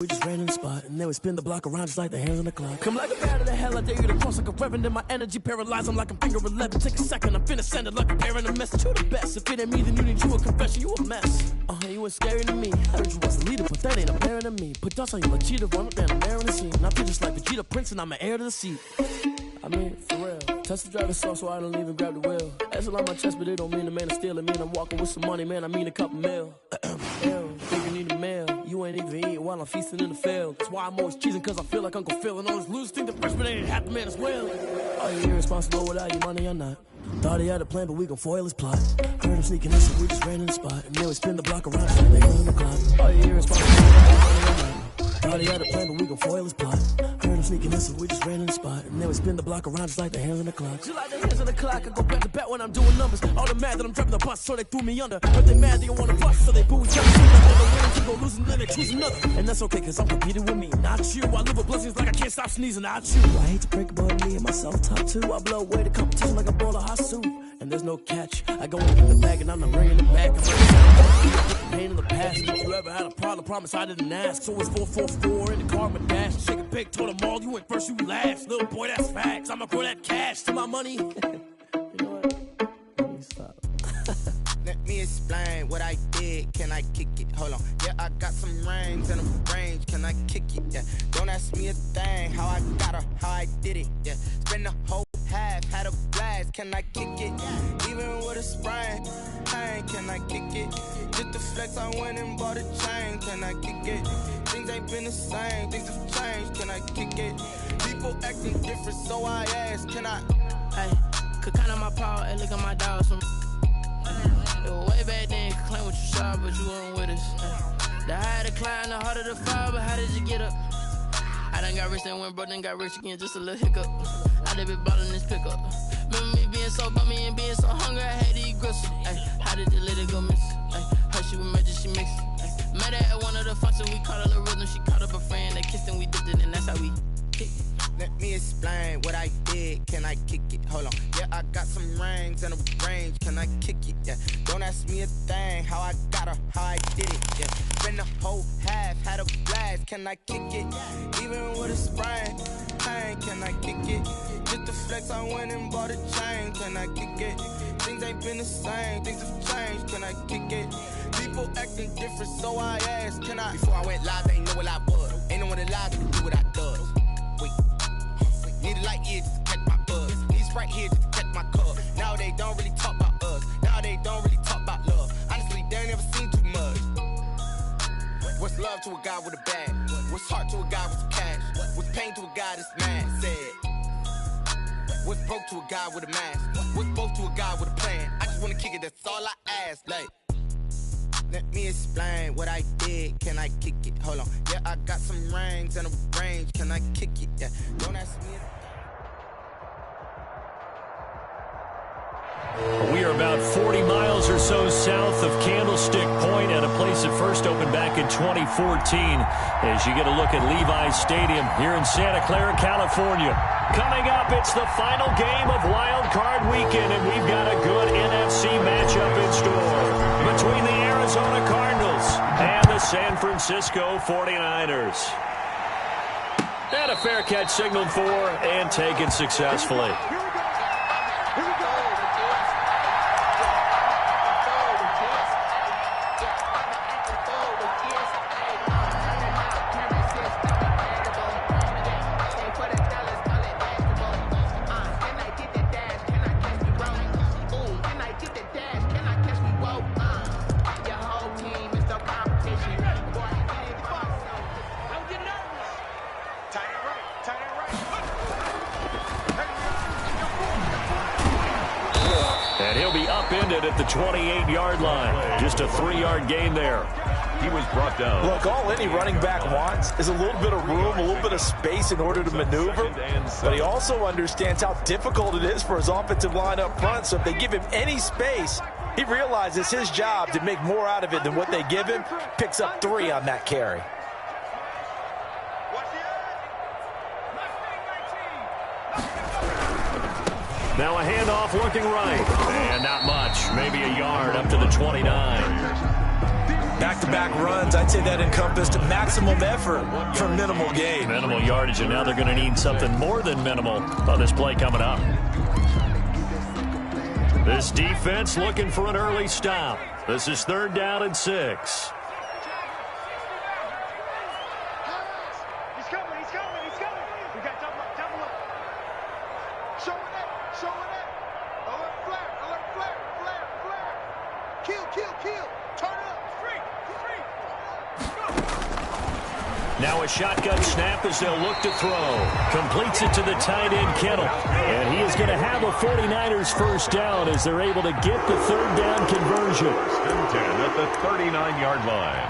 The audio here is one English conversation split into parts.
We just ran in the spot, and then we spin the block around just like the hands on the clock. Come like a bat of the hell, I dare you to cross like a reverend. In my energy paralyzed, I'm like I'm finger 11. Take a second, I'm finna send it like a parent a message. You the best, if it ain't me, then you need you a confession. You a mess. You ain't scary to me. I heard you was a leader, but that ain't apparent to me. Put dust on you like cheetah, run up down the air in the scene. I feel just like Vegeta Prince, and I'm an heir to the seat. I mean, for real. Touch the driver's soft, so I don't even grab the wheel. That's on my chest, but it don't mean the man is stealing. Mean I'm walking with some money, man. I mean a couple mil. Think you need a mail. You ain't even eating while I'm feasting in the field. That's why I'm always cheesing, cause I feel like Uncle Phil. And all this losers think the freshman ain't half the man as well. Are you irresponsible without your money or not? Thought he had a plan, but we gon' foil his plot. Heard him sneaking in, so we just ran in the spot. And then we spin the block around, just like the hands on the clock. Are you irresponsible without your money or not? Thought he had a plan, but we gon' foil his plot. Heard him sneaking in, so we just ran in the spot. And then we spin the block around just like the hands on the clock. Just like the hands on the clock, I go back to back when I'm doing numbers. All the mad that I'm driving the bus, so they threw me under. But they mad they don't wanna bust, so they boo each other. They go losing, then they choose another. And that's okay, cause I'm competing with me, not you. I live with blessings like I can't stop sneezing, not you. I hate to break it, but me and myself top two. I blow away the competition like a bowl of hot soup. And there's no catch. I go and get the bag, and I'm not bringing it back. I'm pain in the past. If you ever had a problem, promise I didn't ask. So it's 444 in the car, my dash. Shake a big, told them all, you went first, you last. Little boy, that's facts. I'ma grow that cash to my money. You know what? Let me stop. Let me explain what I did. Can I kick it? Hold on. Yeah, I got some rings and a range. Can I kick it? Yeah. Don't ask me a thing. How I got her, how I did it. Yeah. Spend the whole half, had a blast. Can I kick it? Even with a sprain. Hey, can I kick it? Just the flex, I went and bought a chain. Can I kick it? Things ain't been the same. Things have changed. Can I kick it? People acting different, so I asked. Can I? Hey, could count on my power and look at my dogs. It was way back then, could claim what you saw, but you weren't with us. The higher the climb, the harder the fall, but how did you get up? I done got rich and went broke, then got rich again, just a little hiccup. I done been ballin' this pickup. Remember me being so bummy and being so hungry, I had to eat gristle. How did the lady go miss? Her she was magic, she mixed. Met her at one of the functions, we caught her the rhythm, she caught up a friend, they kissed and we dipped it, and that's how we kicked it. Let me explain what I did. Can I kick it? Hold on. Yeah, I got some rings and a range. Can I kick it? Yeah. Don't ask me a thing. How I got her, how I did it. Yeah. Spend the whole half, had a blast. Can I kick it? Even with a sprain. Hey, can I kick it? Just the flex, I went and bought a chain. Can I kick it? Things ain't been the same. Things have changed. Can I kick it? People acting different, so I asked. Can I? Before I went live, they ain't know what I was. Ain't no one alive that can do what I does. Wait. Need a light here just to catch my buzz. Need Sprite here just to catch my cup. Now they don't really talk about us. Now they don't really talk about love. Honestly, they ain't never seen too much. What's love to a guy with a bag? What's heart to a guy with some cash? What's pain to a guy that's mad? Said. What's broke to a guy with a mask? What's both to a guy with a plan? I just wanna kick it, that's all I ask. Like, let me explain what I did. Can I kick it? Hold on. Yeah, I got some rings and a range. Can I kick it? Yeah. Don't ask me. We are about 40 miles or so south of Candlestick Point at a place that first opened back in 2014 as you get a look at Levi's Stadium here in Santa Clara, California. Coming up, it's the final game of Wild Card Weekend, and we've got a good NFC matchup in store between the Arizona Cardinals and the San Francisco 49ers. And a fair catch signaled for and taken successfully. At the 28-yard line. Just a 3-yard gain there. He was brought down. Look, all any running back wants is a little bit of room, a little bit of space in order to maneuver. But he also understands how difficult it is for his offensive line up front. So if they give him any space, he realizes his job to make more out of it than what they give him. Picks up 3 on that carry. Now a handoff looking right. And not much. Maybe a yard up to the 29. Back-to-back runs, I'd say that encompassed maximum effort for minimal gain. Minimal yardage, and now they're going to need something more than minimal on this play coming up. This defense looking for an early stop. This is 3rd down and 6. Now a shotgun snap as they'll look to throw. Completes it to the tight end, Kittle. And he is going to have a 49ers first down as they're able to get the 3rd down conversion. 10 at the 39-yard line.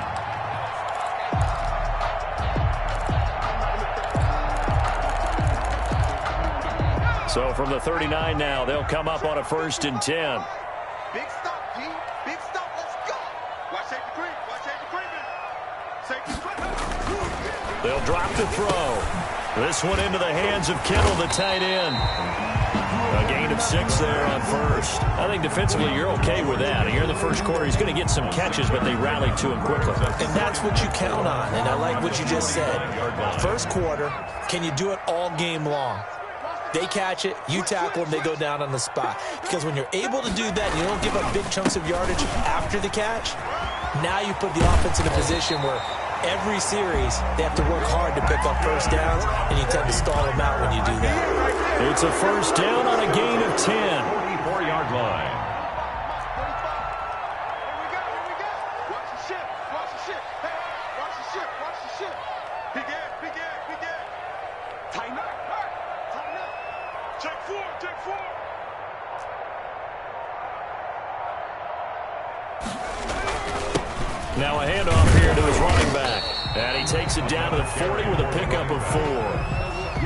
So from the 39 now, they'll come up on a 1st and 10. Big stop, G. Big stop. Let's go. Watch safety creep. Watch safety creeping. Safety creep. They'll drop to throw. This one into the hands of Kittle, the tight end. A gain of 6 there on 1st. I think defensively you're okay with that. Here in the first quarter, he's going to get some catches, but they rallied to him quickly. And that's what you count on, and I like what you just said. First quarter, can you do it all game long? They catch it, you tackle them, they go down on the spot. Because when you're able to do that, and you don't give up big chunks of yardage after the catch, now you put the offense in a position where every series they have to work hard to pick up first downs, and you tend to stall them out when you do that. It's a first down on a gain of 10. 44-yard line. Here we go. Watch the ship. Watch the ship. Hey, watch the ship. Watch the ship. Big air. Tighten up. Tighten up. Check 4. Now a handoff here to his running back. And he takes it down to the 40 with a pickup of 4.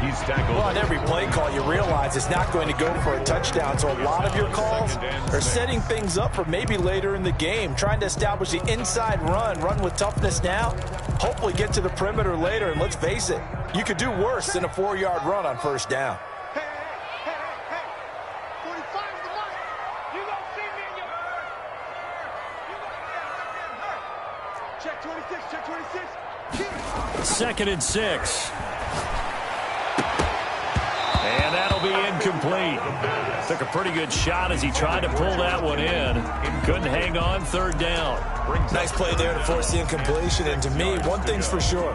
He's tackled. Well, on every play call, you realize it's not going to go for a touchdown. So a lot of your calls are setting things up for maybe later in the game, trying to establish the inside run with toughness now, hopefully get to the perimeter later. And let's face it, you could do worse than a 4-yard run on first down. Hey. 45 is the mark. You don't see me in your Check 26. 2nd and 6. And that'll be incomplete. Took a pretty good shot as he tried to pull that one in. Couldn't hang on 3rd down. Nice play there to force the incompletion. And to me, one thing's for sure.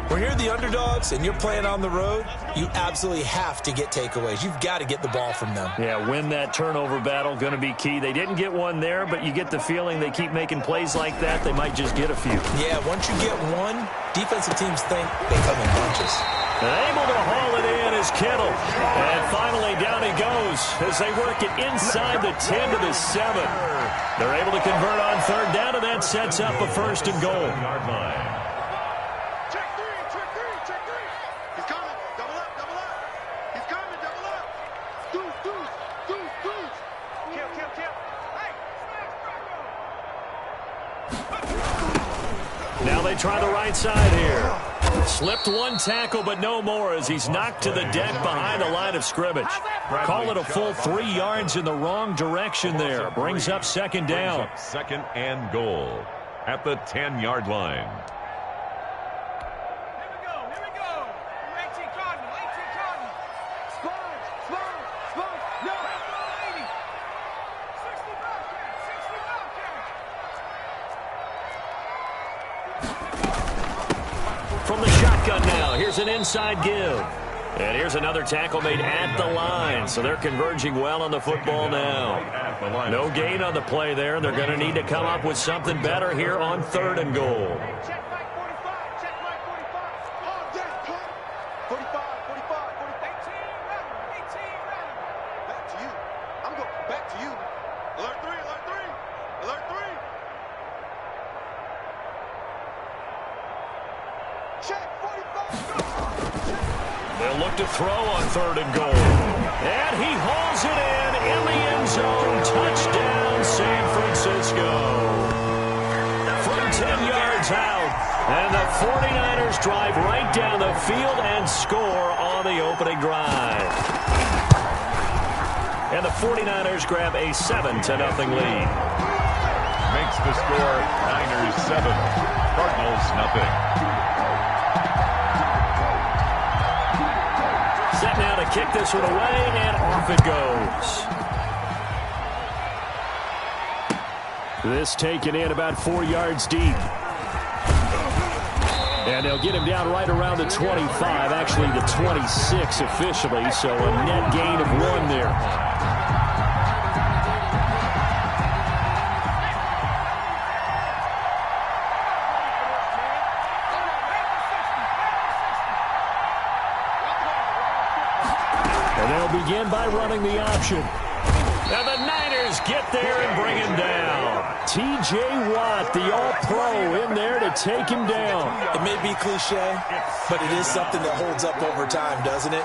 When you're the underdogs and you're playing on the road, you absolutely have to get takeaways. You've got to get the ball from them. Yeah, win that turnover battle, going to be key. They didn't get one there, but you get the feeling they keep making plays like that, they might just get a few. Yeah, once you get one, defensive teams think they come in bunches. And able to haul it in is Kittle. And finally down he goes as they work it inside the 10 to the 7. They're able to convert on 3rd down, and that sets up a 1st and goal. Check 3. He's coming. Double up. He's coming. Double up. Deuce. Kill. Hey. Now they try the right side here. Slipped one tackle, but no more as he's knocked to the deck behind the line of scrimmage. Call it a full 3 yards in the wrong direction there. Brings up 2nd down. 2nd and goal at the 10-yard line. Here we go. 18 Cardinal. Spot. No. 80. 60 Bobcats. From the shotgun now, here's an inside give. And here's another tackle made at the line. So they're converging well on the football now. No gain on the play there. They're going to need to come up with something better here on 3rd and goal. Check Mike 45. Check Mike 45. Oh, that's cut. 45. 18 round. Back to you. I'm going back to you. Alert 3. Check 45. They'll look to throw on 3rd and goal. And he hauls it in the end zone. Touchdown, San Francisco. From 10 yards out. And the 49ers drive right down the field and score on the opening drive. And the 49ers grab a 7-0 lead. points to score. Niners 7, Cardinals nothing. Set now to kick this one away, and off it goes. This taken in about 4 yards deep. And they'll get him down right around the 25, actually the 26 officially, so a net gain of 1 there. And they'll begin by running the option. And the Niners get there and bring him down. T.J. Watt, the all-pro, in there to take him down. It may be cliche, but it is something that holds up over time, doesn't it?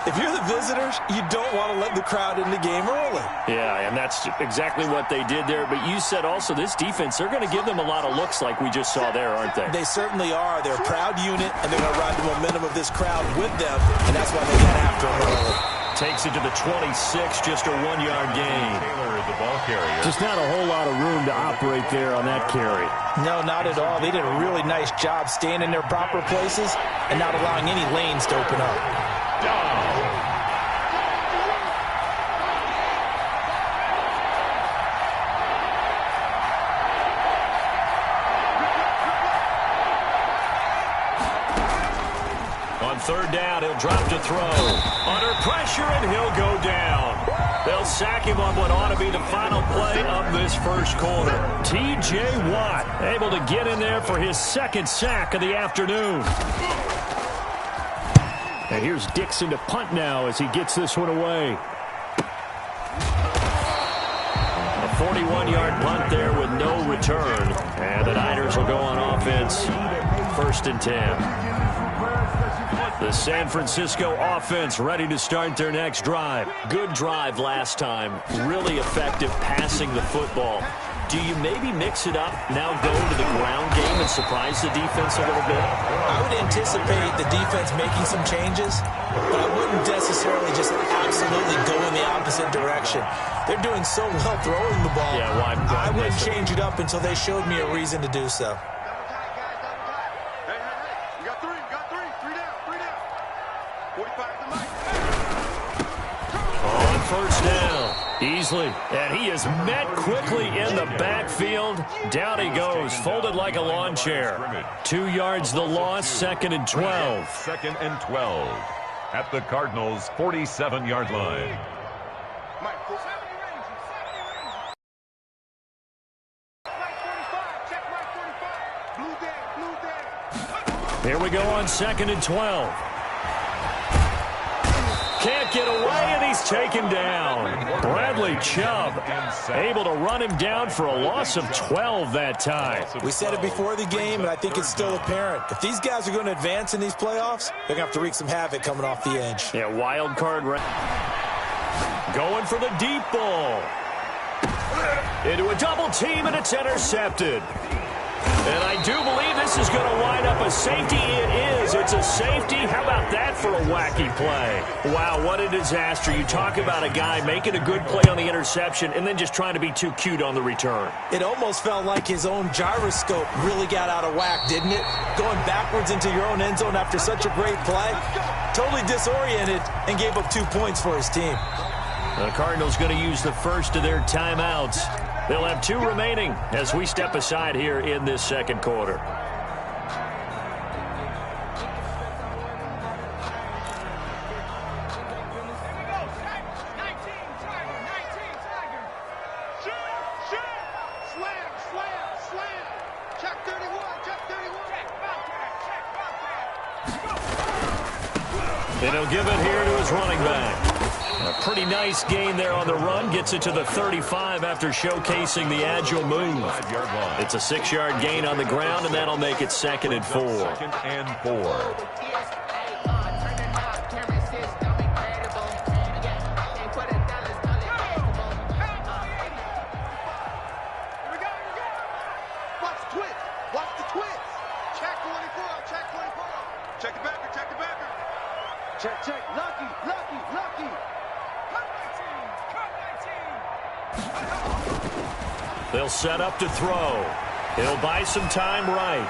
If you're the visitors, you don't want to let the crowd in the game early. Yeah, and that's exactly what they did there. But you said also this defense, they're going to give them a lot of looks like we just saw there, aren't they? They certainly are. They're a proud unit, and they're going to ride the momentum of this crowd with them, and that's why they got after them early. Takes it to the 26, just a 1-yard gain. Taylor, the ball carrier. Just not a whole lot of room to operate there on that carry. No, not at all. They did a really nice job staying in their proper places and not allowing any lanes to open up. On third down, he'll drop to throw. Under pressure, and he'll go down. They'll sack him on what ought to be the final play of this first quarter. T.J. Watt able to get in there for his second sack of the afternoon. And here's Dixon to punt now as he gets this one away. A 41-yard punt there with no return. And the Niners will go on offense, 1st and 10. The San Francisco offense ready to start their next drive. Good drive last time. Really effective passing the football. Do you maybe mix it up, now go to the ground game and surprise the defense a little bit? I would anticipate the defense making some changes, but I wouldn't necessarily just absolutely go in the opposite direction. They're doing so well throwing the ball. Yeah, why I wouldn't change it up until they showed me a reason to do so. On first down, Easley, and he is met quickly in the backfield. Down he goes, folded like a lawn chair. 2 yards the loss, 2nd and 12. 2nd and 12 at the Cardinals' 47-yard line. Here we go on 2nd and 12. Can't get away, and he's taken down. Bradley Chubb able to run him down for a loss of 12 that time. We said it before the game, and I think it's still apparent. If these guys are going to advance in these playoffs, they're going to have to wreak some havoc coming off the edge. Yeah, wild card going for the deep ball. Into a double team, and it's intercepted. And I do believe this is going to wind up a safety. It is. It's a safety. How about that for a wacky play? Wow, what a disaster. You talk about a guy making a good play on the interception and then just trying to be too cute on the return. It almost felt like his own gyroscope really got out of whack, didn't it? Going backwards into your own end zone after such a great play. Totally disoriented and gave up 2 points for his team. The Cardinals going to use the first of their timeouts. They'll have 2 remaining as we step aside here in this second quarter. And he'll give it here to his running back. A pretty nice gain there on the run. Gets it to the 35 after showcasing the agile move. It's a 6-yard gain on the ground, and that'll make it 2nd and 4. 2nd and 4. They'll set up to throw. He'll buy some time right.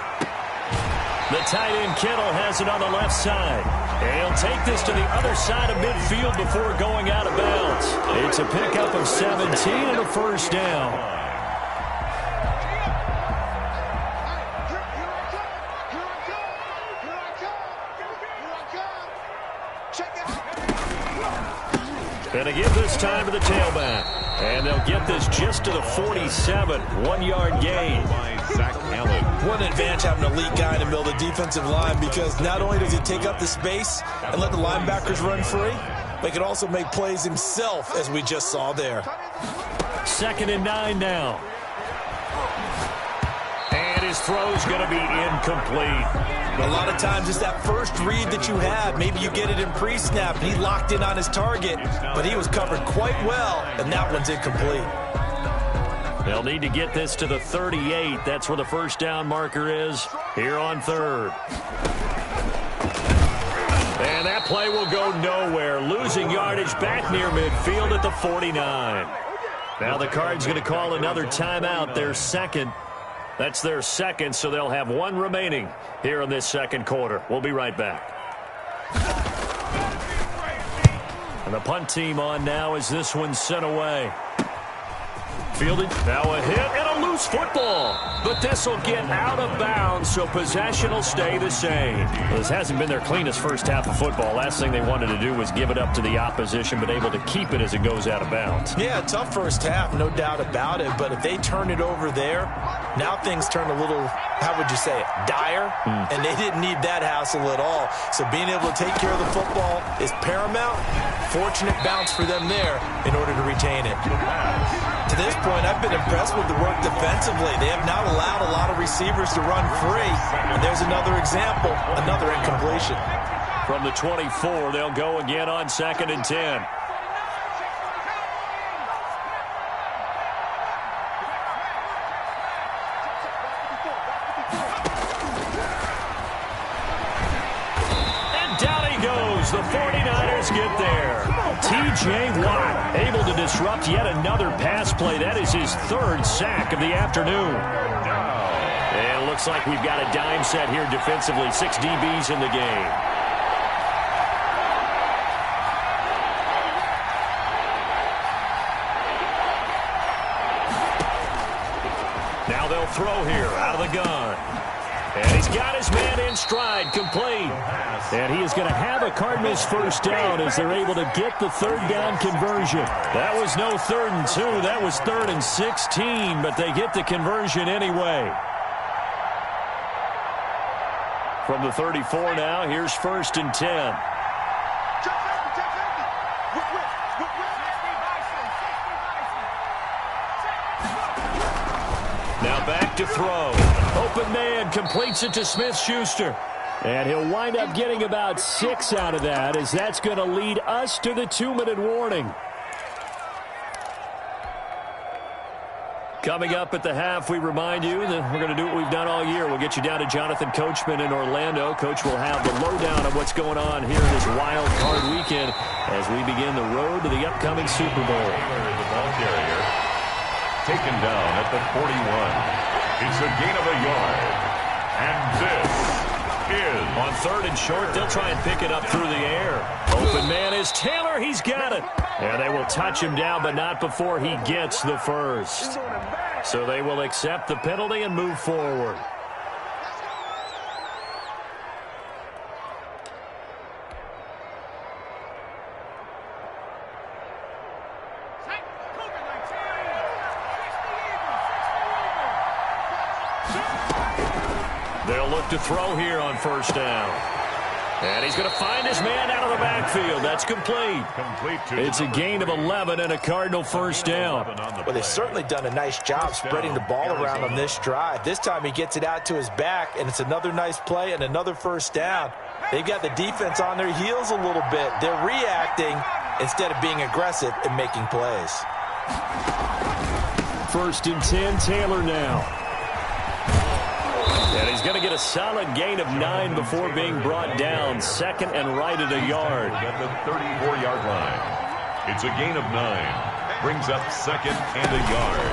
The tight end Kittle has it on the left side. And he'll take this to the other side of midfield before going out of bounds. It's a pickup of 17 and a first down. And they give this time to the tailback. And they'll get this just to the 47. 1-yard gain. Zach Allen. What an advantage having an elite guy in the middle of the defensive line, because not only does he take up the space and let the linebackers run free, but he can also make plays himself, as we just saw there. 2nd and 9 now. And his throw's going to be incomplete. A lot of times it's that first read that you have. Maybe you get it in pre-snap, and he locked in on his target, but he was covered quite well, and that one's incomplete. They'll need to get this to the 38. That's where the first down marker is here on 3rd. And that play will go nowhere. Losing yardage back near midfield at the 49. Now the Cards going to call another timeout. Their second. That's their second, so they'll have one remaining here in this second quarter. We'll be right back. And the punt team on now as this one's sent away. Fielded, now a hit and a loose football. But this will get out of bounds, so possession will stay the same. Well, this hasn't been their cleanest first half of football. Last thing they wanted to do was give it up to the opposition, but able to keep it as it goes out of bounds. Yeah, tough first half, no doubt about it. But if they turn it over there, now things turn a little, how would you say it, dire? And they didn't need that hassle at all. So being able to take care of the football is paramount. Fortunate bounce for them there in order to retain it. To this point, I've been impressed with the work defensively. They have not allowed a lot of receivers to run free. And there's another example, another incompletion. From the 24, they'll go again on 2nd and 10. And down he goes. The 49ers get there. T.J. Watt able to disrupt yet another pass play. That is his 3rd sack of the afternoon. And it looks like we've got a dime set here defensively. 6 DBs in the game. Now they'll throw here out of the gun. And he's got his man in stride, complete. And he is going to have a Cardinals first down as they're able to get the 3rd down conversion. That was no 3rd and 2. That was 3rd and 16, but they get the conversion anyway. From the 34 now, here's 1st and 10. Now back to throw. Open man completes it to Smith-Schuster. And he'll wind up getting about 6 out of that, as that's going to lead us to the 2-minute warning. Coming up at the half, we remind you that we're going to do what we've done all year. We'll get you down to Jonathan Coachman in Orlando. Coach will have the lowdown of what's going on here in this wild card weekend as we begin the road to the upcoming Super Bowl. The ball carrier taken down at the 41. It's a gain of a yard. And this is on 3rd and short. They'll try and pick it up through the air. Open man is Taylor. He's got it. And they will touch him down, but not before he gets the first. So they will accept the penalty and move forward. They'll look to throw here on 1st down. And he's going to find his man out of the backfield. That's complete. It's a gain of 11 and a Cardinal first down. Well, they've certainly done a nice job spreading the ball around on this drive. This time he gets it out to his back, and it's another nice play and another first down. They've got the defense on their heels a little bit. They're reacting instead of being aggressive and making plays. 1st and 10, Taylor now. And he's going to get a solid gain of 9 before being brought down. 2nd and right at a yard. At the 34-yard line. It's a gain of 9. Brings up 2nd and a yard.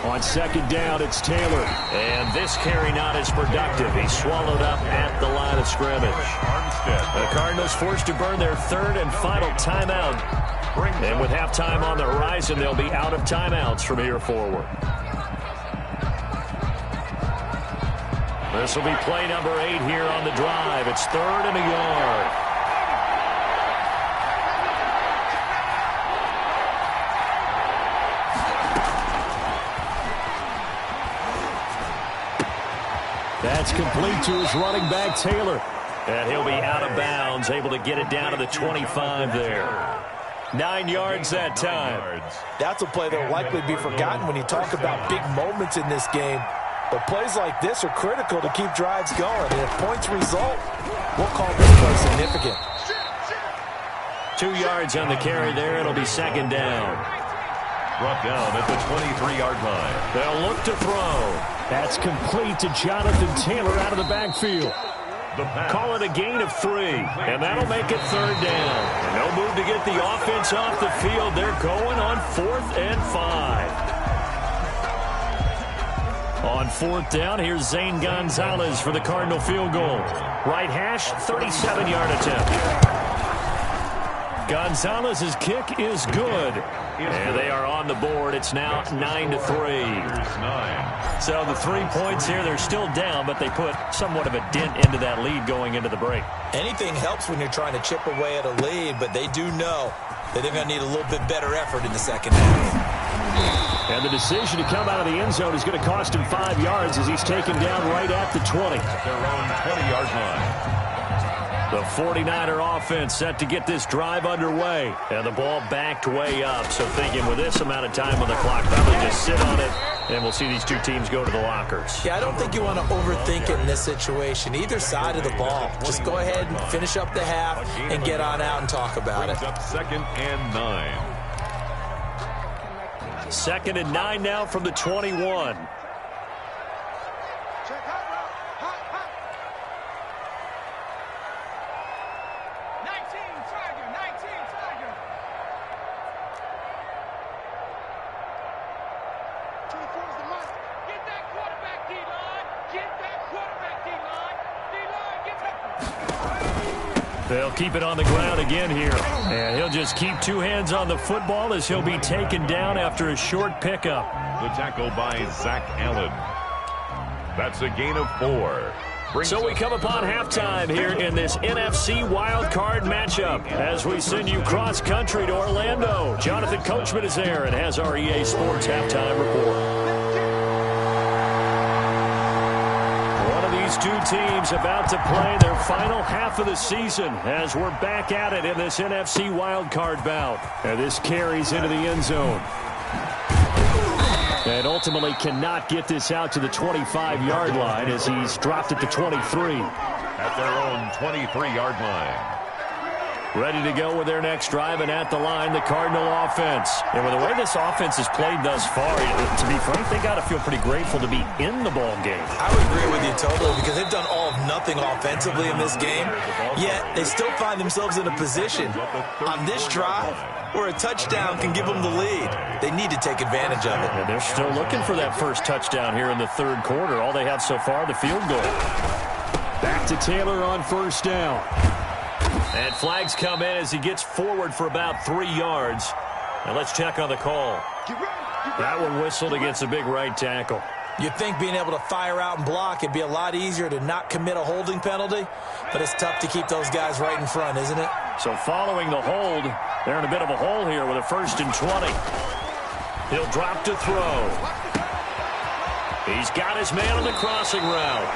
On second down, it's Taylor. And this carry not as productive. He's swallowed up at the line of scrimmage. The Cardinals forced to burn their third and final timeout. And with halftime on the horizon, they'll be out of timeouts from here forward. This will be play number 8 here on the drive. It's 3rd and a yard. That's complete to his running back, Taylor. And he'll be out of bounds, able to get it down to the 25 there. 9 yards that time. That's a play that will likely be forgotten when you talk about big moments in this game. But plays like this are critical to keep drives going. And if points result, we'll call this play significant. 2 yards on the carry there. It'll be second down. Brought down at the 23-yard line. They'll look to throw. That's complete to Jonathan Taylor out of the backfield. Call it a gain of 3, and that'll make it 3rd down. No move to get the offense off the field. They're going on 4th and 5. On 4th down, here's Zane Gonzalez for the Cardinal field goal. Right hash, 37-yard attempt. Gonzalez's kick is good. And they are on the board. It's now 9-3. So the 3 points here, they're still down, but they put somewhat of a dent into that lead going into the break. Anything helps when you're trying to chip away at a lead, but they do know that they're going to need a little bit better effort in the second half. And the decision to come out of the end zone is going to cost him 5 yards as he's taken down right at the 20. At their own 20-yard line. The 49er offense set to get this drive underway. And the ball backed way up. So thinking with this amount of time on the clock, probably just sit on it, and we'll see these two teams go to the lockers. Yeah, I don't think you want to overthink it in this situation. Either side of the ball. Just go ahead and finish up the half and get on out and talk about it. Up 2nd and 9. 2nd and 9 now from the 21. They'll keep it on the ground again here. And he'll just keep 2 hands on the football as he'll be taken down after a short pickup. The tackle by Zach Allen. That's a gain of 4. So we come upon halftime here in this NFC Wild Card matchup as we send you cross-country to Orlando. Jonathan Coachman is there and has our EA Sports halftime report. These two teams about to play their final half of the season as we're back at it in this NFC wildcard bout. And this carries into the end zone. And ultimately cannot get this out to the 25-yard line as he's dropped at the 23. At their own 23-yard line. Ready to go with their next drive, and at the line, the Cardinal offense. And with the way this offense has played thus far, to be frank, they got to feel pretty grateful to be in the ball game. I would agree with you totally because they've done all of nothing offensively in this game, yet they still find themselves in a position on this drive where a touchdown can give them the lead. They need to take advantage of it. And they're still looking for that first touchdown here in the 3rd quarter. All they have so far, the field goal. Back to Taylor on 1st down. And flags come in as he gets forward for about 3 yards. And let's check on the call. That one whistled against a big right tackle. You'd think being able to fire out and block, it'd be a lot easier to not commit a holding penalty, but it's tough to keep those guys right in front, isn't it? So following the hold, they're in a bit of a hole here with a 1st and 20. He'll drop to throw. He's got his man on the crossing route.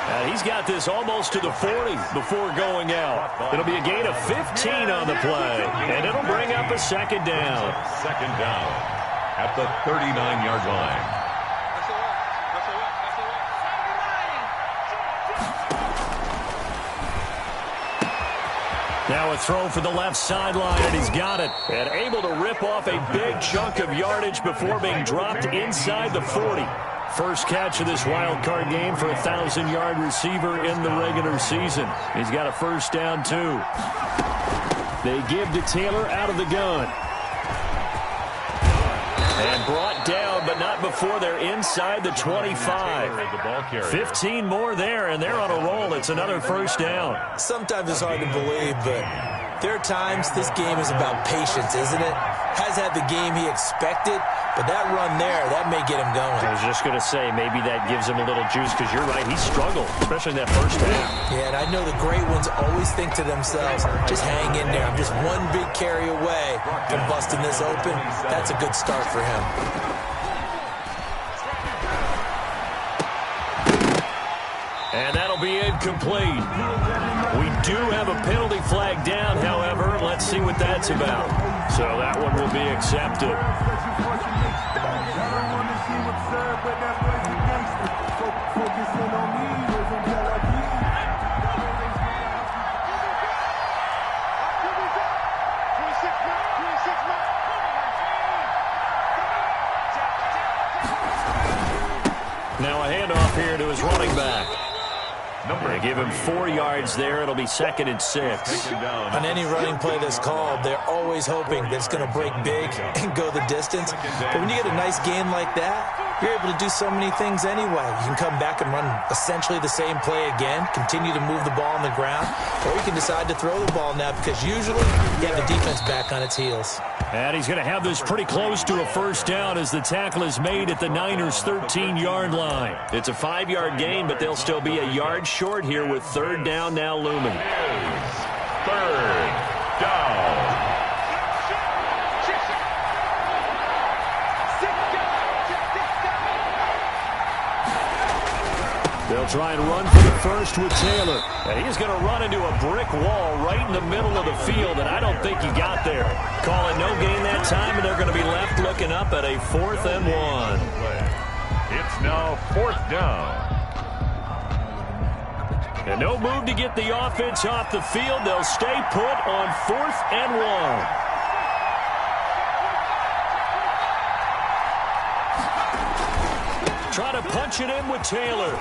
And he's got this almost to the 40 before going out. It'll be a gain of 15 on the play, and it'll bring up a 2nd down. 2nd down at the 39-yard line. Now a throw for the left sideline, and he's got it. And able to rip off a big chunk of yardage before being dropped inside the 40. First catch of this wild card game for a 1,000-yard receiver in the regular season. He's got a 1st down, too. They give to Taylor out of the gun. And brought down but not before they're inside the 25. 15 more there, and they're on a roll. It's another first down. Sometimes it's hard to believe, but there are times this game is about patience, isn't it? Has had the game he expected, but that run there, that may get him going. I was just going to say, maybe that gives him a little juice, because you're right, he struggled, especially in that first half. Yeah, and I know the great ones always think to themselves, just hang in there. I'm just one big carry away from busting this open. That's a good start for him. And that'll be incomplete. We do have a penalty flag down, however. Let's see what that's about. So that one will be accepted. Now a handoff here to his running back. They give him 4 yards there. It'll be 2nd and 6. On any running play that's called, they're always hoping that it's going to break big and go the distance. But when you get a nice gain like that, you're able to do so many things anyway. You can come back and run essentially the same play again, continue to move the ball on the ground, or you can decide to throw the ball now because usually you have the defense back on its heels. And he's going to have this pretty close to a first down as the tackle is made at the Niners' 13-yard line. It's a 5-yard gain, but they'll still be a yard short here with 3rd down now looming. 3rd down. They'll try and run for the first with Taylor. And he's going to run into a brick wall right in the middle of the field, and I don't think he got there. Call it no gain that time, and they're going to be left looking up at a 4th and 1. It's now 4th down. And no move to get the offense off the field. They'll stay put on 4th and 1. Try to punch it in with Taylor.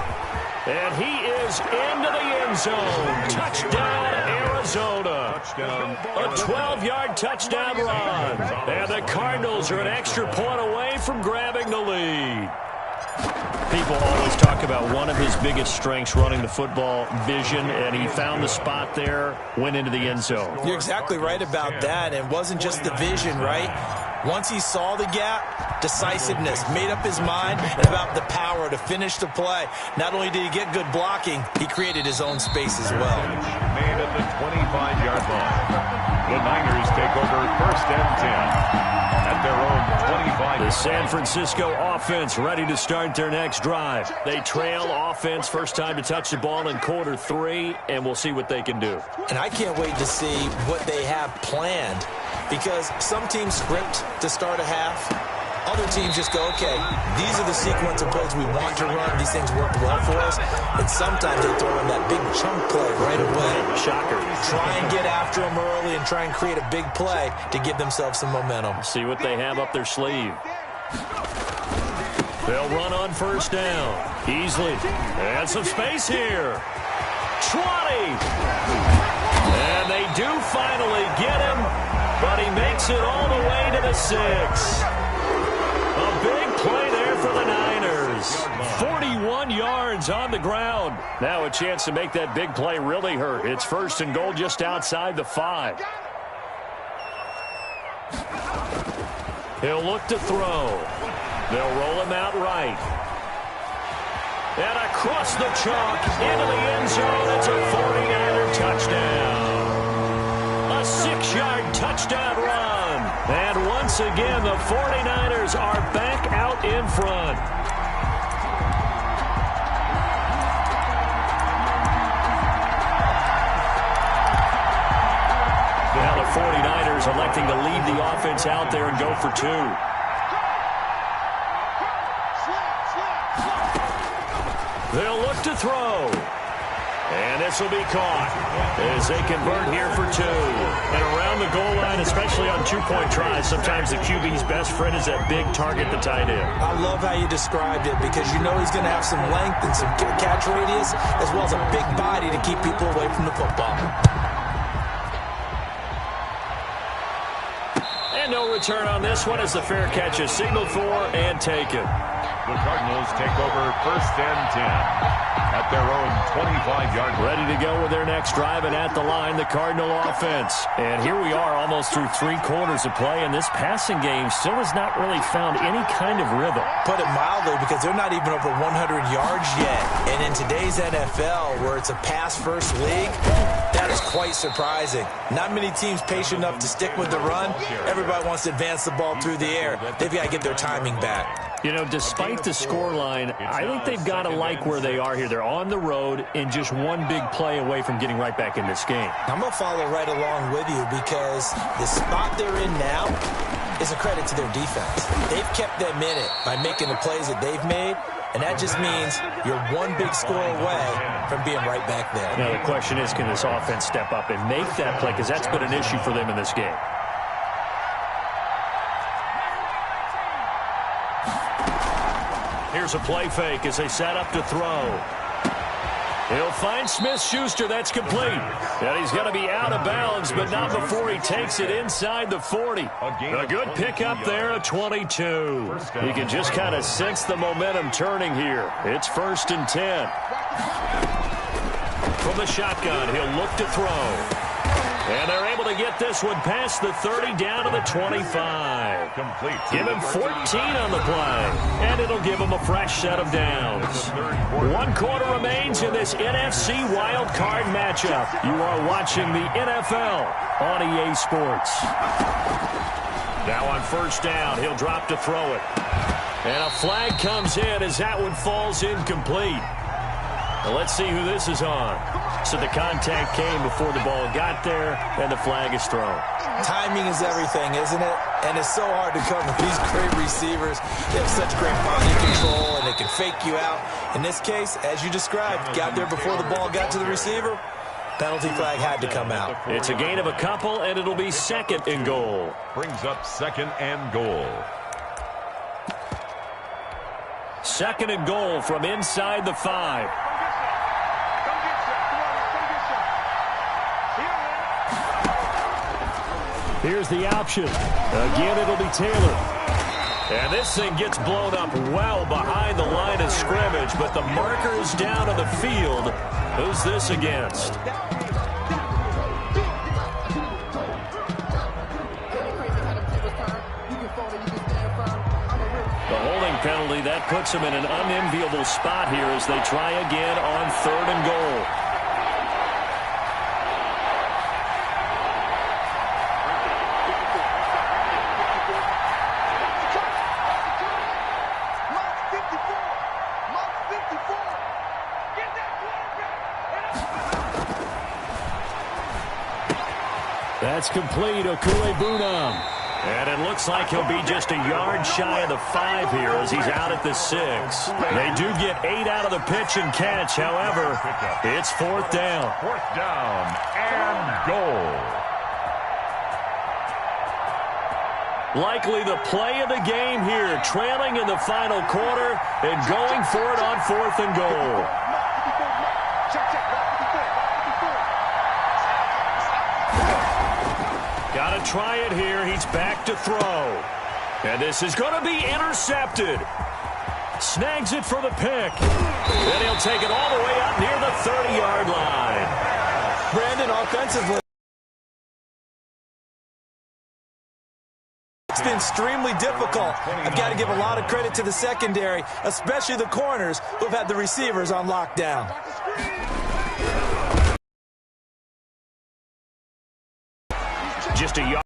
And he is into the end zone. Touchdown, Arizona. A 12-yard touchdown run. And the Cardinals are an extra point away from grabbing the lead. People always talk about one of his biggest strengths, running the football, vision, and he found the spot there, went into the end zone. You're exactly right about that. It wasn't just the vision, right? Once he saw the gap, decisiveness, made up his mind, and about the power to finish the play. Not only did he get good blocking, he created his own space as well. Made at the 25-yard line. The Niners take over 1st and 10. At their own 25. The San Francisco offense ready to start their next drive. They trail offense, first time to touch the ball in quarter 3, and we'll see what they can do. And I can't wait to see what they have planned, because some teams script to start a half. Other teams just go, okay, these are the sequence of plays we want to run. These things work well for us. And sometimes they throw in that big chunk play right away. Shocker. Try and get after them early and try and create a big play to give themselves some momentum. See what they have up their sleeve. They'll run on first down. Easily. And some space here. 20. And they do finally get him, but he makes it all the way to the 6. A big play there for the Niners. 41 yards on the ground. Now a chance to make that big play really hurt. It's 1st and goal just outside the 5. He'll look to throw. They'll roll him out right. And across the chalk into the end zone. It's a 49er touchdown. A 6-yard touchdown run. And once again, the 49ers are back out in front. Now the 49ers electing to leave the offense out there and go for 2. They'll look to throw. And this will be caught as they convert here for 2. And around the goal line, especially on 2-point tries, sometimes the QB's best friend is that big target, the tight end. I love how you described it, because you know he's going to have some length and some catch radius, as well as a big body to keep people away from the football. And no return on this one as the fair catch is signaled for and taken. The Cardinals take over 1st and 10 at their own 25-yard line. Ready to go with their next drive, and at the line, the Cardinal offense. And here we are almost through 3 quarters of play, and this passing game still has not really found any kind of rhythm. Put it mildly, because they're not even over 100 yards yet. And in today's NFL, where it's a pass-first league, that is quite surprising. Not many teams patient enough to stick with the run. Everybody wants to advance the ball through the air. They've got to get their timing back. You know, despite the scoreline, I think they've got to like where they are here. They're on the road and just one big play away from getting right back in this game. I'm going to follow right along with you because the spot they're in now is a credit to their defense. They've kept them in it by making the plays that they've made, and that just means you're one big score away from being right back there. Now, the question is, can this offense step up and make that play? Because that's been an issue for them in this game. Here's a play fake as they set up to throw. He'll find Smith-Schuster. That's complete. And he's going to be out of bounds, but not before he takes it inside the 40. A good pickup there at 22. You can just kind of sense the momentum turning here. It's 1st and 10. From the shotgun, he'll look to throw. And they're able to get this one past the 30 down to the 25. Complete. Give him 14 on the play, and it'll give him a fresh set of downs. 1 quarter remains in this NFC Wild Card matchup. You are watching the NFL on EA Sports. Now on 1st down, he'll drop to throw it. And a flag comes in as that one falls incomplete. Well, let's see who this is on. So the contact came before the ball got there, and the flag is thrown. Timing is everything, isn't it? And it's so hard to cover these great receivers. They have such great body control, and they can fake you out. In this case, as you described, got there before the ball got to the receiver. Penalty flag had to come out. It's a gain of a couple, and it'll be 2nd and goal. Brings up 2nd and goal. 2nd and goal from inside the 5. Here's the option. Again, it'll be Taylor. And this thing gets blown up well behind the line of scrimmage, but the marker is down on the field. Who's this against? The holding penalty, that puts them in an unenviable spot here as they try again on 3rd and goal. That's complete, Okule-Bunam. And it looks like he'll be just a yard shy of the 5 here as he's out at the 6. They do get 8 out of the pitch and catch. However, it's 4th down. 4th down and goal. Likely the play of the game here, trailing in the final quarter and going for it on 4th and goal. Got to try it here. He's back to throw. And this is going to be intercepted. Snags it for the pick. Then he'll take it all the way up near the 30-yard line. Brandon, offensively, it's been extremely difficult. I've got to give a lot of credit to the secondary, especially the corners who've had the receivers on lockdown. Just a yard.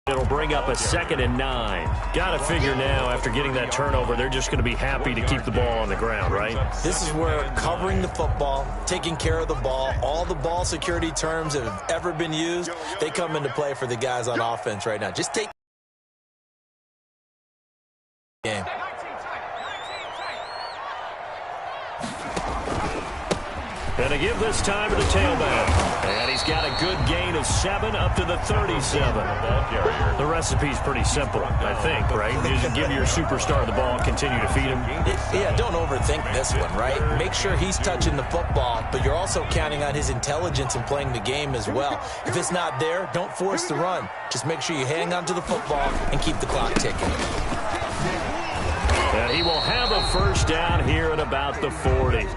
It'll bring up a 2nd and 9. Got to figure now, after getting that turnover, they're just going to be happy to keep the ball on the ground, right? This is where covering the football, taking care of the ball, all the ball security terms that have ever been used, they come into play for the guys on offense right now. Just take game. And to give this time to the tailback. And he's got a good gain of 7 up to the 37. The recipe's pretty simple, I think, right? You just give your superstar the ball, continue to feed him. Yeah, don't overthink this one, right? Make sure he's touching the football, but you're also counting on his intelligence in playing the game as well. If it's not there, don't force the run. Just make sure you hang on to the football and keep the clock ticking. And he will have a first down here at about the 40.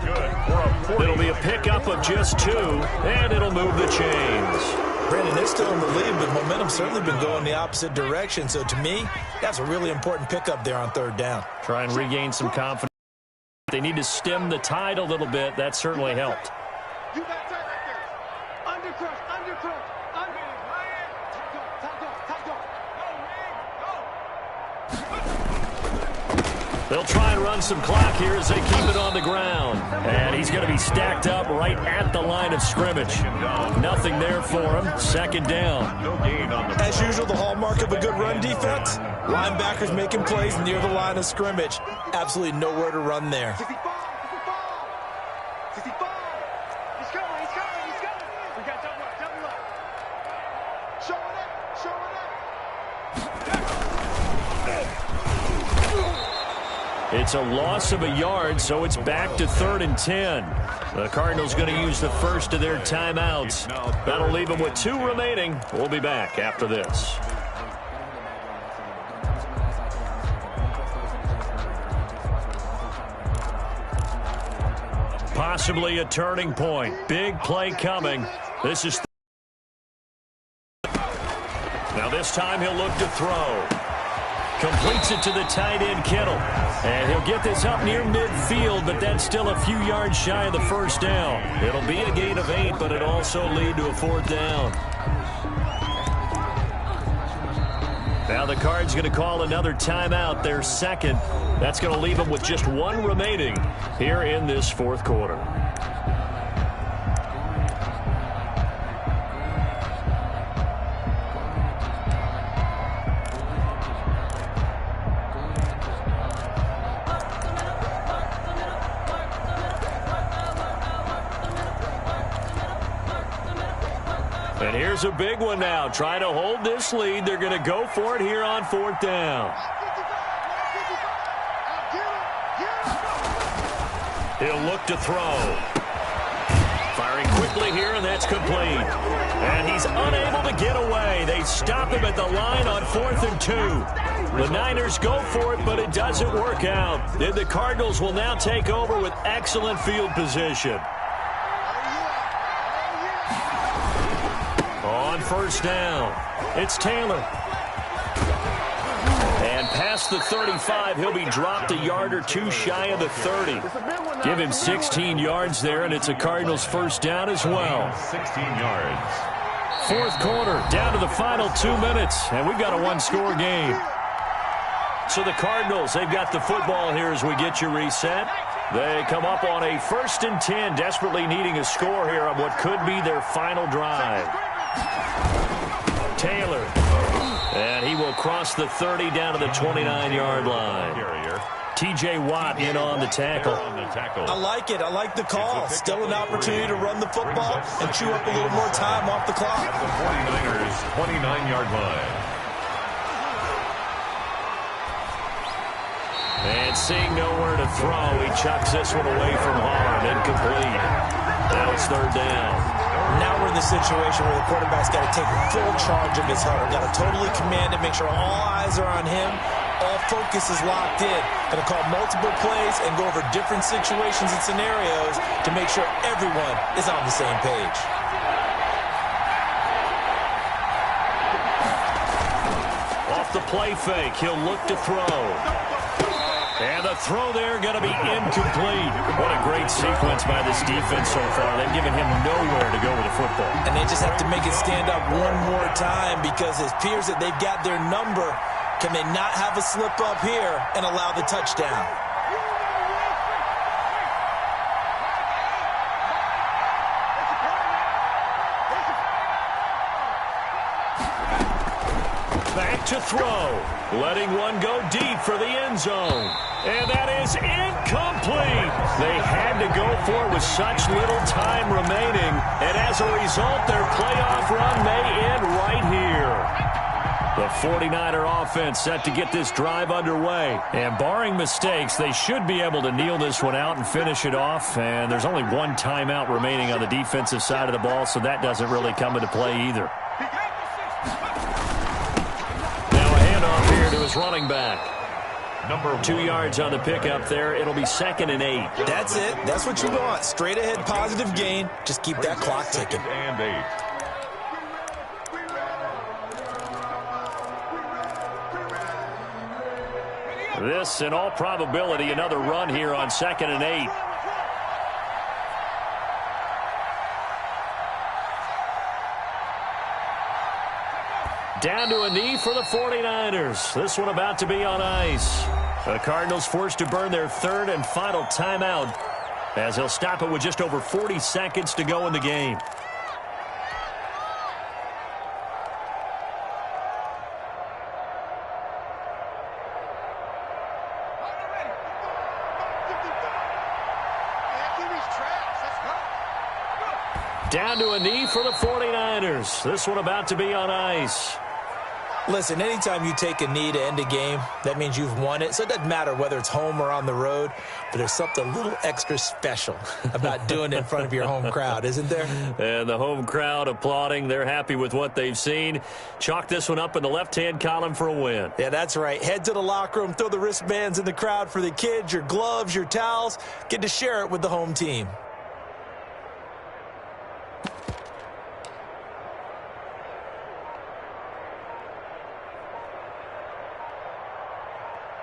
It'll be a pickup of just 2, and it'll move the chains. Brandon, they're still in the lead, but momentum's certainly been going the opposite direction. So to me, that's a really important pickup there on 3rd down. Try and regain some confidence. They need to stem the tide a little bit. That certainly helped. You got tight right there. Undercrush, undercrush, under. They'll try and run some clock here as they keep it on the ground. And he's going to be stacked up right at the line of scrimmage. Nothing there for him. 2nd down. As usual, the hallmark of a good run defense, linebackers making plays near the line of scrimmage. Absolutely nowhere to run there. 65. He's coming. We got double up. Show it up. It's a loss of a yard, so it's back to 3rd and 10. The Cardinals going to use the first of their timeouts. That'll leave them with 2 remaining. We'll be back after this. Possibly a turning point. Big play coming. This is... Now this time he'll look to throw. Completes it to the tight end, Kittle. And he'll get this up near midfield, but that's still a few yards shy of the first down. It'll be a gain of 8, but it'll also lead to a 4th down. Now the Cards going to call another timeout, their 2nd. That's going to leave them with just 1 remaining here in this 4th quarter. And here's a big one now. Trying to hold this lead. They're going to go for it here on 4th down. He'll look to throw. Firing quickly here, and that's complete. And he's unable to get away. They stop him at the line on 4th and 2. The Niners go for it, but it doesn't work out. And the Cardinals will now take over with excellent field position. On 1st down, it's Taylor. And past the 35, he'll be dropped a yard or 2 shy of the 30. Give him 16 yards there, and it's a Cardinals 1st down as well. 16 yards. 4th quarter, down to the final 2 minutes, and we've got a 1-score game. So the Cardinals, they've got the football here as we get you reset. They come up on a 1st and 10, desperately needing a score here on what could be their final drive. Taylor, and he will cross the 30 down to the 29-yard line. T.J. Watt in on the tackle. I like it. I like the call. Still an opportunity to run the football and chew up a little more time off the clock. At the 49ers' 29-yard line. And seeing nowhere to throw, he chucks this one away from harm. Incomplete. Now it's 3rd down. Now we're in the situation where the quarterback's got to take full charge of his huddle. Got to totally command it, make sure all eyes are on him. All focus is locked in. Going to call multiple plays and go over different situations and scenarios to make sure everyone is on the same page. Off the play fake, he'll look to throw. And the throw there going to be incomplete. What a great sequence by this defense so far. They've given him nowhere to go with the football. And they just have to make it stand up one more time because it appears that they've got their number. Can they not have a slip up here and allow the touchdown? Back to throw. Letting one go deep for the end zone. And that is incomplete. They had to go for it with such little time remaining. And as a result, their playoff run may end right here. The 49er offense set to get this drive underway. And barring mistakes, they should be able to kneel this one out and finish it off. And there's only one timeout remaining on the defensive side of the ball, so that doesn't really come into play either. Now a handoff here to his running back. 2 yards on the pickup there. It'll be 2nd and 8. That's it. That's what you want. Straight ahead positive gain. Just keep that clock ticking. And 8. This, in all probability, another run here on 2nd and 8. Down to a knee for the 49ers. This one about to be on ice. The Cardinals forced to burn their 3rd and final timeout as they'll stop it with just over 40 seconds to go in the game. Down to a knee for the 49ers. This one about to be on ice. Listen, anytime you take a knee to end a game, that means you've won it. So it doesn't matter whether it's home or on the road, but there's something a little extra special about doing it in front of your home crowd, isn't there? And the home crowd applauding. They're happy with what they've seen. Chalk this one up in the left-hand column for a win. Yeah, that's right. Head to the locker room, throw the wristbands in the crowd for the kids, your gloves, your towels. Get to share it with the home team.